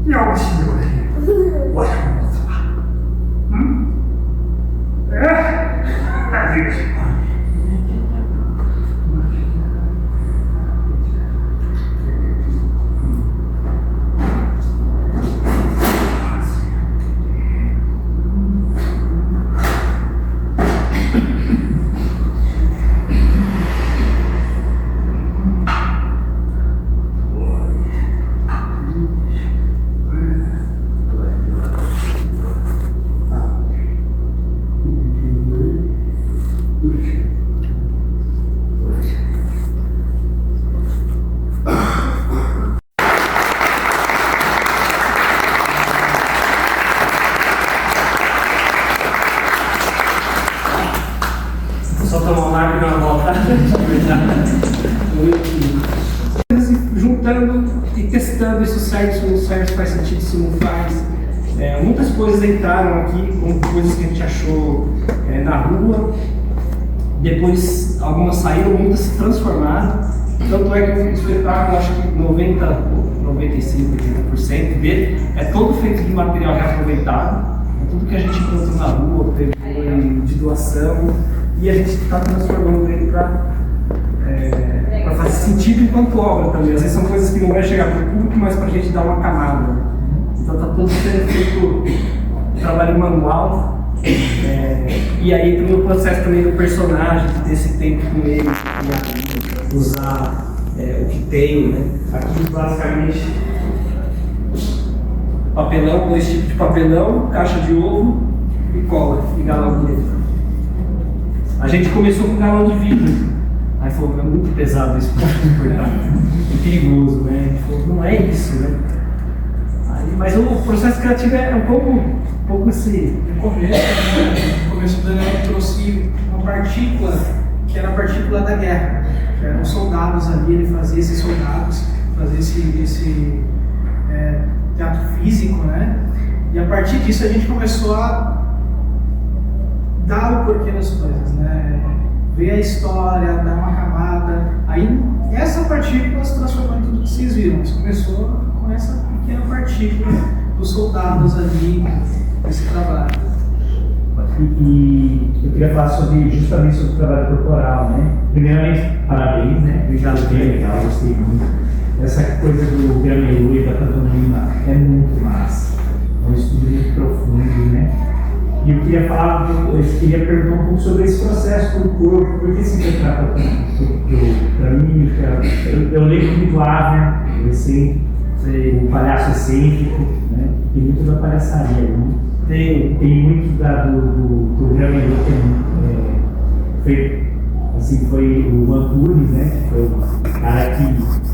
要不起有的，我什么不错？那这个情况。Só tomar uma água e uma volta. Juntando e testando isso certo faz sentido, isso não faz. Muitas coisas entraram aqui, como coisas que a gente achou na rua. Depois algumas saíram, muitas se transformaram. Tanto é que o espetáculo, acho que 95, 80% dele é todo feito de material reaproveitado. Tudo que a gente encontra na rua, foi de doação. E a gente está transformando ele para fazer sentido enquanto obra também. Às vezes são coisas que não vai chegar para o público, mas para a gente dar uma camada. Então está tudo sendo feito trabalho manual. E aí tem o processo também do personagem, de ter esse tempo com ele, usar o que tem, né? Aqui basicamente papelão, 2 tipos de papelão, caixa de ovo e cola e galão de vidro. A gente começou com galão de vidro, aí falou, é muito pesado isso para transportar, é perigoso, né? A gente falou, não é isso, né? Mas o processo criativo é um pouco assim. No começo do Daniel trouxe uma partícula, que era a partícula da guerra, que eram soldados ali, ele fazia esses soldados, fazia esse teatro físico, né? E a partir disso a gente começou a dar o porquê das coisas, né? Ver a história, dar uma camada. Aí essa partícula se transformou em tudo que vocês viram. Isso começou com essa pequena partícula dos soldados ali, esse trabalho. E eu queria falar justamente sobre o trabalho corporal, né? Primeiramente, parabéns, né? Obrigado, bem legal, gostei muito. Essa coisa do Gramelu e da pantomima é muito massa. É um estudo muito profundo, né? E eu queria perguntar um pouco sobre esse processo do corpo, por que se interpreta para mim? Eu lembro muito Ávila, o palhaço excêntrico, né? Tem muito da palhaçaria ali. Tem muito do Gramelu, que foi o Antunes, né? Que foi o cara que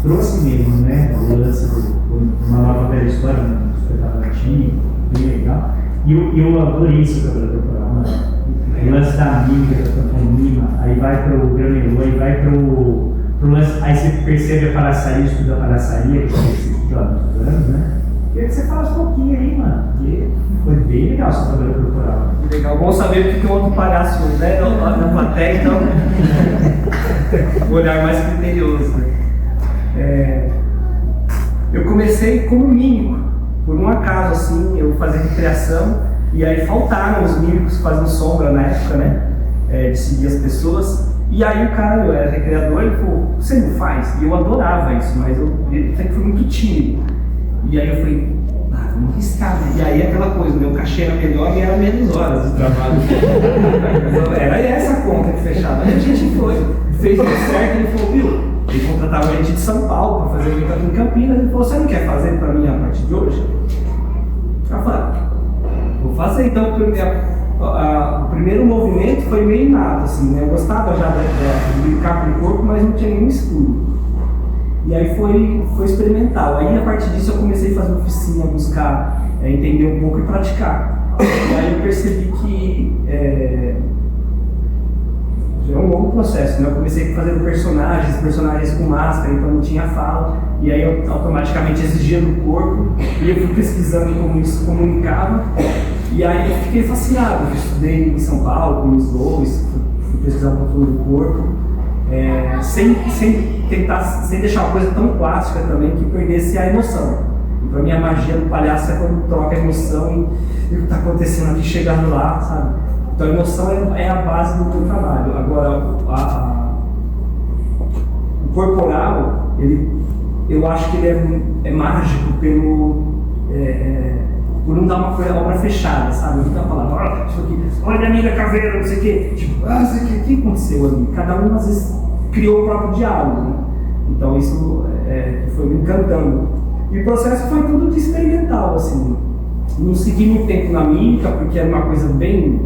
trouxe mesmo, né? O lance de uma nova velha história, um espetáculo antigo, bem legal. E eu adorei isso para o corporal, né? O lance da mímica, da pantomima, aí vai para o Gramelu, aí vai para o lance, aí você percebe a palhaçaria, estuda a palhaçaria, que você estuda há muitos anos, né? E aí você fala um pouquinho aí, mano, porque foi bem legal o seu trabalho corporal. Legal, bom saber porque tem outro palhaço, né, na plateia, então o olhar mais criterioso, né? Eu comecei como mímico. Por um acaso, assim, eu fazia recreação e aí faltaram os mímicos fazendo sombra na época, né? De seguir as pessoas. E aí o cara, eu era recreador, ele falou, você não faz? E eu adorava isso, mas eu sempre fui muito tímido. E aí eu falei, vamos arriscar, né? E aí aquela coisa, meu cachê era melhor e era menos horas de trabalho. Era essa a conta que fechava. Aí a gente foi, fez tudo certo, ele falou, viu? Ele contratava a gente de São Paulo para fazer o evento em Campinas. Ele falou, você não quer fazer para mim a partir de hoje? Eu falei, vou fazer. Então o primeiro movimento foi meio nada, assim, né? Eu gostava já de brincar com o corpo, mas não tinha nenhum estudo. E aí foi experimental. Aí a partir disso eu comecei a fazer oficina, buscar entender um pouco e praticar. E aí eu percebi que é um longo processo, né? Eu comecei fazendo personagens com máscara, então não tinha fala, e aí eu automaticamente exigia do corpo, e eu fui pesquisando como isso se comunicava, E aí eu fiquei fascinado, eu estudei em São Paulo, com os dois, fui pesquisar um pouco do corpo, sem deixar uma coisa tão plástica também que perdesse a emoção. E para mim a magia do palhaço é quando troca a emoção e o que está acontecendo aqui chegando lá, sabe? Então a emoção é a base do meu trabalho. Agora, o corporal, eu acho que ele é mágico por não dar uma obra fechada, sabe? Não dá uma palavra, olha isso aqui, olha minha amiga caveira, não sei o quê. Tipo, isso aqui, o que aconteceu ali? Cada um às vezes criou o próprio diálogo, né? Então isso foi me encantando. E o processo foi tudo de experimental, assim. Não segui muito tempo na mímica, porque era uma coisa bem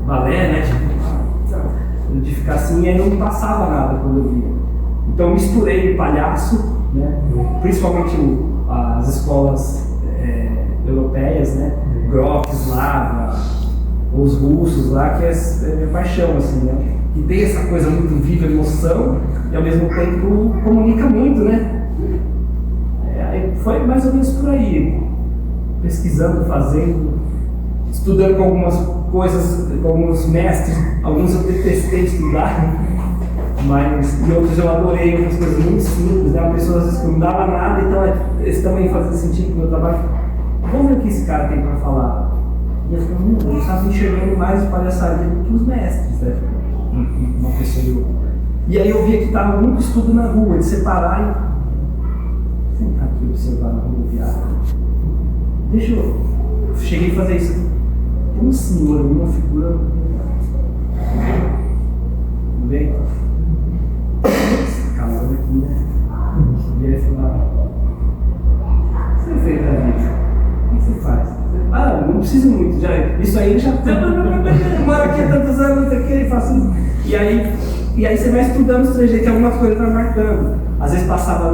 balé, né? Tipo, de ficar assim, e aí não passava nada quando eu via. Então misturei o palhaço, né? Principalmente as escolas europeias, né? Grof, Slava, os russos lá, que é minha paixão, assim, né? Que tem essa coisa muito viva, emoção, e ao mesmo tempo comunica muito, né? Foi mais ou menos por aí, pesquisando, fazendo, estudando com algumas coisas, com alguns mestres, alguns eu detestei estudar, mas e outros eu adorei, outras coisas muito simples, né? Pessoas às vezes que não dava nada, então eles também faziam sentido com o meu trabalho. Vamos ver o que esse cara tem para falar. E eu falei, eu estava enxergando mais de palhaçaria do que os mestres, né? Uma pessoa e outra. E aí eu via que estava muito estudo na rua, de separar e sentar aqui, observar na rodoviária. Deixa eu. Cheguei a fazer isso. Tem um senhor, uma figura. Tudo bem? Esse calor aqui, né? E aí falar. O que você fez da vida? O que você faz? Não preciso muito, isso aí já mora aqui há tantos anos, não sei o que, e faço isso. E aí você vai estudando os trejeitos, algumas coisas vai marcando. Às vezes passava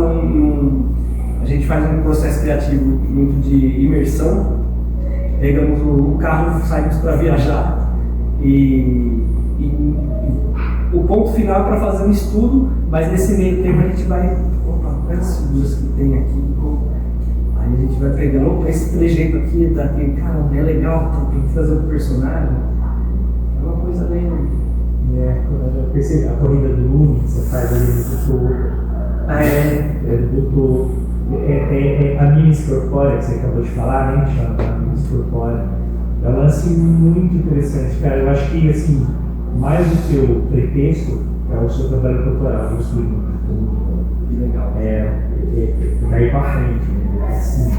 a gente faz um processo criativo muito de imersão, pegamos o carro, saímos para viajar e o ponto final é para fazer um estudo, mas nesse meio tempo a gente vai, quais figuras que tem aqui, aí a gente vai pegando, esse trejeito aqui, cara, é legal, tem que fazer um personagem, é uma coisa bem... Eu percebi a corrida do Lune que você faz ali no doutor. A Mimes Corpórea, que você acabou de falar, né? Chama a Mimes Corpórea. É um lance muito interessante, cara. Eu acho que, assim, mais do que o pretexto é o seu trabalho corporal. Que legal. Daí pra frente, né? Assim,